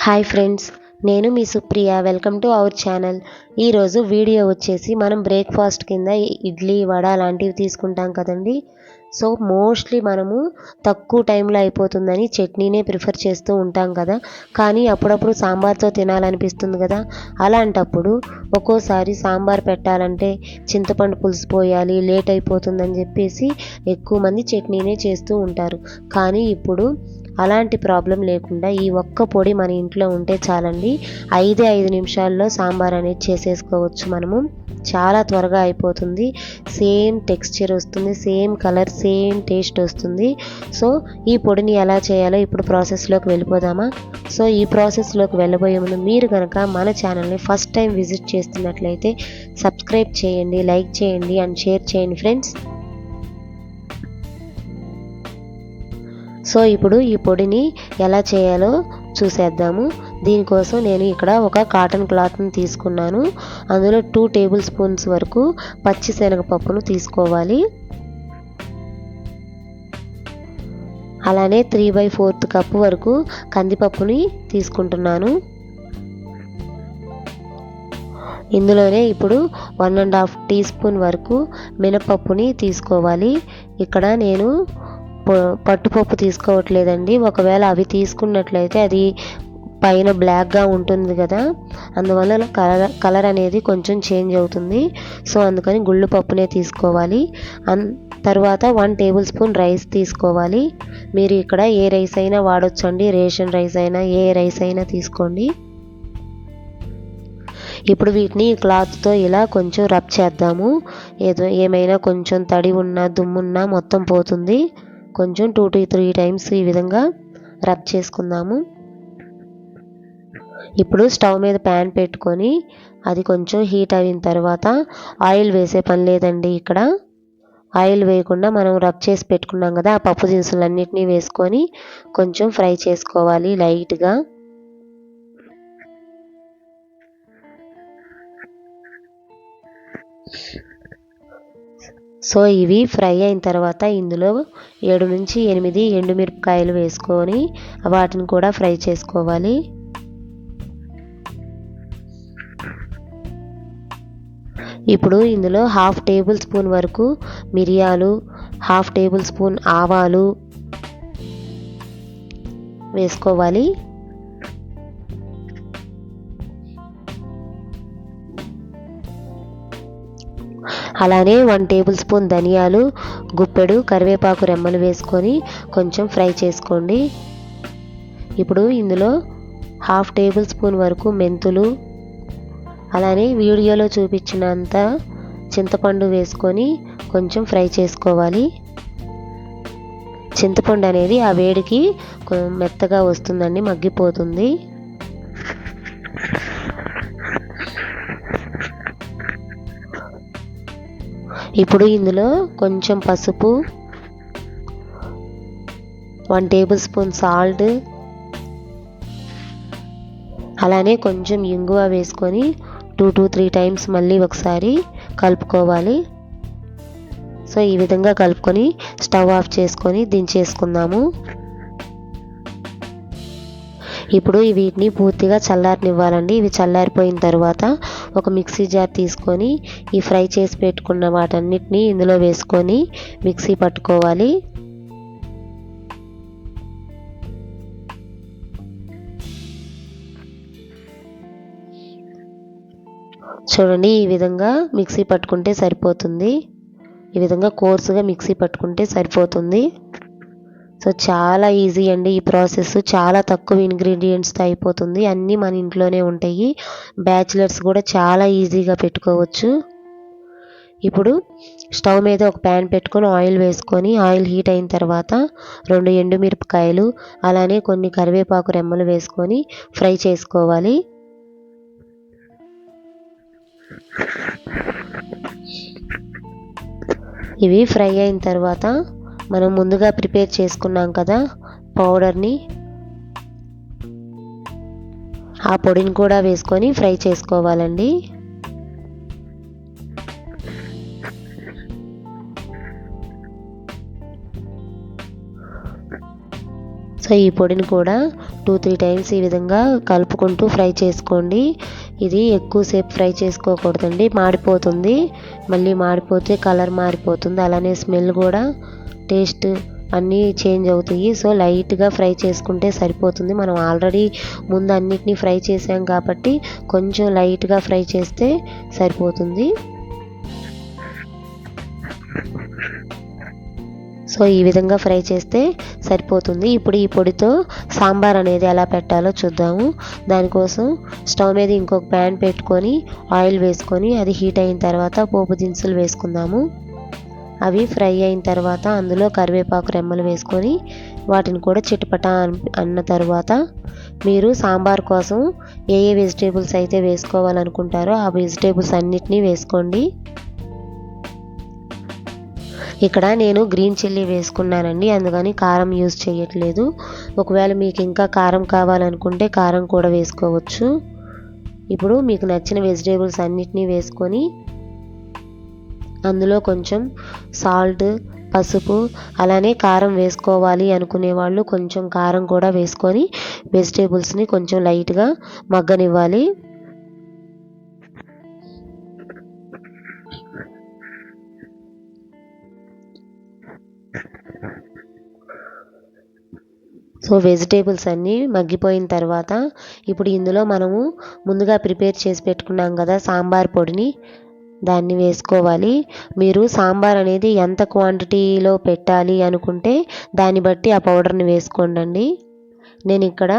Hi friends, నేను మీ Supriya. Welcome to our channel. ఈరోజు వీడియో వచ్చేసి మనం బ్రేక్ఫాస్ట్ కింద ఇడ్లీ, వడ లాంటివి తీసుకుంటాం కదండి. సో మోస్ట్లీ మనము తక్కువ టైంలో అయిపోతుందని చట్నీనే ప్రిఫర్ చేస్తూ ఉంటాం కదా. కానీ అప్పుడప్పుడు సాంబార్తో తినాలనిపిస్తుంది కదా. అలాంటప్పుడు ఒక్కోసారి సాంబార్ పెట్టాలంటే చింతపండు పులుసు పోయాలి, లేట్ అయిపోతుందని చెప్పేసి ఎక్కువ మంది చట్నీనే చేస్తూ ఉంటారు. కానీ ఇప్పుడు అలాంటి ప్రాబ్లం లేకుండా ఈ ఒక్క పొడి మన ఇంట్లో ఉంటే చాలండి. 5 నిమిషాల్లో సాంబార్ అనేది చేసేసుకోవచ్చు మనము. చాలా త్వరగా అయిపోతుంది. సేమ్ టెక్స్చర్ వస్తుంది, సేమ్ కలర్, సేమ్ టేస్ట్ వస్తుంది. సో ఈ పొడిని ఎలా చేయాలో ఇప్పుడు ప్రాసెస్లోకి వెళ్ళిపోదామా. సో ఈ ప్రాసెస్లోకి వెళ్ళబోయే ముందు మీరు కనుక మన ఛానల్ని ఫస్ట్ టైం విజిట్ చేస్తున్నట్లయితే సబ్స్క్రైబ్ చేయండి, లైక్ చేయండి అండ్ షేర్ చేయండి ఫ్రెండ్స్. సో ఇప్పుడు ఈ పొడిని ఎలా చేయాలో చూసేద్దాము. దీనికోసం నేను ఇక్కడ ఒక కాటన్ క్లాత్ని తీసుకున్నాను. అందులో 2 టేబుల్ స్పూన్స్ వరకు పచ్చిశనగపప్పును తీసుకోవాలి. అలానే 3/4 కప్పు వరకు కందిపప్పుని తీసుకుంటున్నాను. ఇందులోనే ఇప్పుడు 1.5 టీ స్పూన్ వరకు మినపప్పుని తీసుకోవాలి. ఇక్కడ నేను పట్టుపప్పు తీసుకోవట్లేదండి. ఒకవేళ అవి తీసుకున్నట్లయితే అది పైన బ్లాక్గా ఉంటుంది కదా, అందువల్ల కలర్ అనేది కొంచెం చేంజ్ అవుతుంది. సో అందుకని గుళ్ళు పప్పునే తీసుకోవాలి. తర్వాత 1 టేబుల్ స్పూన్ రైస్ తీసుకోవాలి. మీరు ఇక్కడ ఏ రైస్ అయినా వాడొచ్చండి, రేషన్ రైస్ అయినా ఏ రైస్ అయినా తీసుకోండి. ఇప్పుడు వీటిని క్లాత్తో ఇలా కొంచెం రబ్ చేద్దాము. ఏమైనా కొంచెం తడి ఉన్నా దుమ్మున్నా మొత్తం పోతుంది. కొంచెం 2 to 3 టైమ్స్ ఈ విధంగా రబ్ చేసుకుందాము. ఇప్పుడు స్టవ్ మీద ప్యాన్ పెట్టుకొని అది కొంచెం హీట్ అయిన తర్వాత ఆయిల్ వేసే పని లేదండి. ఇక్కడ ఆయిల్ వేయకుండా మనం రబ్ చేసి పెట్టుకున్నాం కదా, ఆ పప్పు దినుసులన్నిటినీ వేసుకొని కొంచెం ఫ్రై చేసుకోవాలి లైట్గా. సో ఇవి ఫ్రై అయిన తర్వాత ఇందులో 7 నుంచి 8 ఎండుమిరపకాయలు వేసుకొని వాటిని కూడా ఫ్రై చేసుకోవాలి. ఇప్పుడు ఇందులో 1/2 టేబుల్ స్పూన్ వరకు మిరియాలు, 1/2 టేబుల్ స్పూన్ ఆవాలు వేసుకోవాలి. అలానే 1 టేబుల్ స్పూన్ ధనియాలు, గుప్పెడు కరివేపాకు రెమ్మలు వేసుకొని కొంచెం ఫ్రై చేసుకోండి. ఇప్పుడు ఇందులో 1/2 టేబుల్ స్పూన్ వరకు మెంతులు, అలానే వీడియోలో చూపించినంత చింతపండు వేసుకొని కొంచెం ఫ్రై చేసుకోవాలి. చింతపండు అనేది ఆ వేడికి మెత్తగా వస్తుందండి, మగ్గిపోతుంది. ఇప్పుడు ఇందులో కొంచెం పసుపు, 1 టేబుల్ స్పూన్ సాల్ట్, అలానే కొంచెం ఇంగువ వేసుకొని 2 to 3 టైమ్స్ మళ్ళీ ఒకసారి కలుపుకోవాలి. సో ఈ విధంగా కలుపుకొని స్టవ్ ఆఫ్ చేసుకొని దించేసుకుందాము. ఇప్పుడు వీటిని పూర్తిగా చల్లారనివ్వాలండి. ఇవి చల్లారిపోయిన తర్వాత ఒక మిక్సీ జార్ తీసుకొని ఈ ఫ్రై చేసి పెట్టుకున్న వాటన్నిటిని ఇందులో వేసుకొని మిక్సీ పట్టుకోవాలి. చూడండి, ఈ విధంగా మిక్సీ పట్టుకుంటే సరిపోతుంది. ఈ విధంగా కోర్సుగా మిక్సీ పట్టుకుంటే సరిపోతుంది. సో చాలా ఈజీ అండి ఈ ప్రాసెస్. చాలా తక్కువ ఇంగ్రీడియంట్స్తో అయిపోతుంది. అన్నీ మన ఇంట్లోనే ఉంటాయి. బ్యాచిలర్స్ కూడా చాలా ఈజీగా పెట్టుకోవచ్చు. ఇప్పుడు స్టవ్ మీద ఒక ప్యాన్ పెట్టుకొని ఆయిల్ వేసుకొని ఆయిల్ హీట్ అయిన తర్వాత 2 ఎండుమిరపకాయలు, అలానే కొన్ని కరివేపాకు రెమ్మలు వేసుకొని ఫ్రై చేసుకోవాలి. ఇవి ఫ్రై అయిన తర్వాత మనం ముందుగా ప్రిపేర్ చేసుకున్నాం కదా పౌడర్ని, ఆ పొడిని కూడా వేసుకొని ఫ్రై చేసుకోవాలండి. సో ఈ పొడిని కూడా 2-3 టైమ్స్ ఈ విధంగా కలుపుకుంటూ ఫ్రై చేసుకోండి. ఇది ఎక్కువసేపు ఫ్రై చేసుకోకూడదండి, మాడిపోతుంది. మళ్ళీ మాడిపోతే కలర్ మారిపోతుంది, అలానే స్మెల్ కూడా, టేస్ట్ అన్నీ చేంజ్ అవుతాయి. సో లైట్గా ఫ్రై చేసుకుంటే సరిపోతుంది. మనం ఆల్రెడీ ముందు అన్నిటినీ ఫ్రై చేసాం కాబట్టి కొంచెం లైట్గా ఫ్రై చేస్తే సరిపోతుంది. సో ఈ విధంగా ఫ్రై చేస్తే సరిపోతుంది. ఇప్పుడు ఈ పొడితో సాంబార్ అనేది ఎలా పెట్టాలో చూద్దాము. దానికోసం స్టవ్ మీద ఇంకొక ప్యాన్ పెట్టుకొని ఆయిల్ వేసుకొని అది హీట్ అయిన తర్వాత పోపు దినుసులు వేసుకుందాము. అవి ఫ్రై అయిన తర్వాత అందులో కరివేపాకు రెమ్మలు వేసుకొని వాటిని కూడా చిటపట అన్న తర్వాత మీరు సాంబార్ కోసం ఏ వెజిటేబుల్స్ అయితే వేసుకోవాలనుకుంటారో ఆ వెజిటేబుల్స్ అన్నిటినీ వేసుకోండి. ఇక్కడ నేను గ్రీన్ చిల్లీ వేసుకున్నానండి, అందుకని కారం యూజ్ చేయట్లేదు. ఒకవేళ మీకు ఇంకా కారం కావాలనుకుంటే కారం కూడా వేసుకోవచ్చు. ఇప్పుడు మీకు నచ్చిన వెజిటేబుల్స్ అన్నిటినీ వేసుకొని అందులో కొంచెం సాల్ట్, పసుపు, అలానే కారం వేసుకోవాలి అనుకునే వాళ్ళు కొంచెం కారం కూడా వేసుకొని వెజిటేబుల్స్ని కొంచెం లైట్గా మగ్గనివ్వాలి. సో వెజిటేబుల్స్ అన్నీ మగ్గిపోయిన తర్వాత ఇప్పుడు ఇందులో మనము ముందుగా ప్రిపేర్ చేసి పెట్టుకున్నాం కదా సాంబార్ పొడిని, దాన్ని వేసుకోవాలి. మీరు సాంబార్ అనేది ఎంత క్వాంటిటీలో పెట్టాలి అనుకుంటే దాన్ని బట్టి ఆ పౌడర్ని వేసుకోండి. నేను ఇక్కడ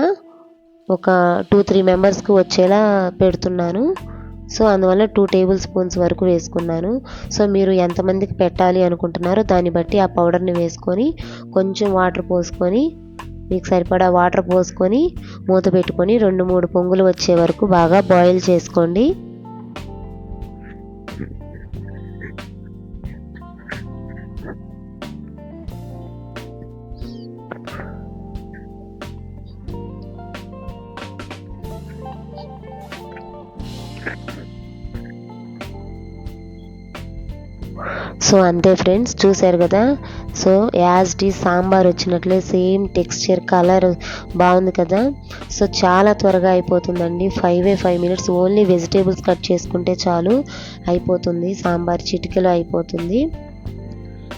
ఒక 2-3 మెంబర్స్కి వచ్చేలా పెడుతున్నాను. సో అందువల్ల 2 టేబుల్ స్పూన్స్ వరకు వేసుకున్నాను. సో మీరు ఎంతమందికి పెట్టాలి అనుకుంటున్నారో దాన్ని బట్టి ఆ పౌడర్ని వేసుకొని కొంచెం వాటర్ పోసుకొని మీకు సరిపడా వాటర్ పోసుకొని మూత పెట్టుకొని 2-3 పొంగులు వచ్చే వరకు బాగా బాయిల్ చేసుకోండి. సో అంతే ఫ్రెండ్స్, చూసారు కదా. So as it is sambar వచ్చినట్లే సేమ్ టెక్స్చర్, కలర్ బాగుంది కదా. సో చాలా త్వరగా అయిపోతుందండి, 5 మినిట్స్. ఓన్లీ వెజిటేబుల్స్ కట్ చేసుకుంటే చాలు, అయిపోతుంది సాంబార్, చిటికెలో అయిపోతుంది.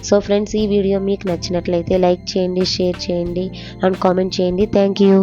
సో ఫ్రెండ్స్, ఈ వీడియో మీకు నచ్చినట్లయితే లైక్ చేయండి, షేర్ చేయండి అండ్ కామెంట్ చేయండి. Thank you.